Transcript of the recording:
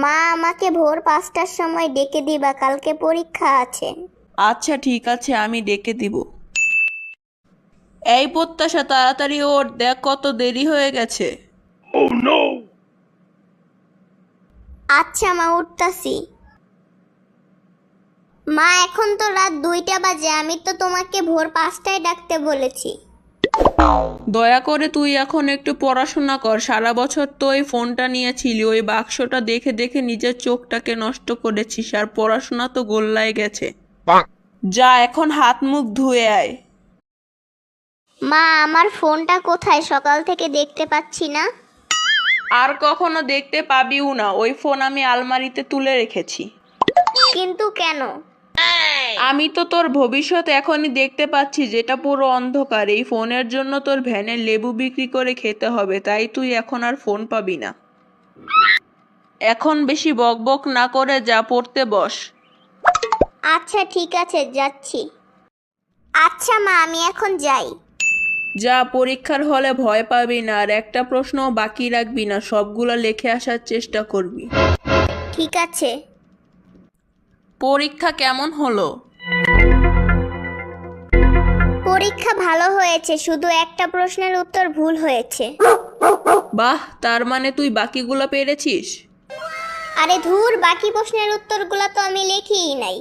মা, আমাকে ভোর 5টার সময় ডেকে দিবা, কালকে পরীক্ষা আছে। আচ্ছা ঠিক আছে, আমি ডেকে দিব। এই প্রত্যাশা, তাড়াতাড়ি ওঠ, দেখ কত দেরি হয়ে গেছে। আচ্ছা মা, উঠতাছি। মা, এখন তো রাত 2টা বাজে, আমি তো তোমাকে ভোর 5টায় ডাকতে বলেছি। দয়া করে তুই এখন একটু পড়াশোনা কর। সারা বছর তো ওই ফোনটা নিয়েছিলি, ওই বাক্সটা দেখে দেখে নিজের চোখটাকে নষ্ট করেছিস, আর পড়াশোনা তো গোল্লায় গেছে। যা এখন হাত মুখ ধুয়ে আয়। মা, আমার ফোনটা কোথায়? সকাল থেকে দেখতে পাচ্ছি না। আর কখনো দেখতে পাবিও না, ওই ফোন আমি আলমারিতে তুলে রেখেছি। কিন্তু কেন? আমি তো তোর ভবিষ্যৎ এখনই দেখতে পাচ্ছি, যেটা পুরো অন্ধকার। এই ফোনের জন্য তোর ভ্যানের লেবু বিক্রি করে খেতে হবে, তাই তুই এখন আর ফোন পাবি না। এখন বেশি বকবক না করে যা, পড়তে বস। আচ্ছা ঠিক আছে, যাচ্ছি। আচ্ছা মা, আমি এখন যাই। যা, পরীক্ষার হলে ভয় পাবি না, আর একটা প্রশ্নও বাকি রাখবি না, সবগুলো লিখে আসার চেষ্টা করবি। ঠিক আছে। পরীক্ষা কেমন হলো? পরীক্ষা ভালো হয়েছে, শুধু একটা প্রশ্নের উত্তর ভুল হয়েছে। বাহ, তার মানে তুই বাকিগুলো পেরেছিস। আরে ধুর, বাকি প্রশ্নের উত্তরগুলো তো আমি লিখিই নাই।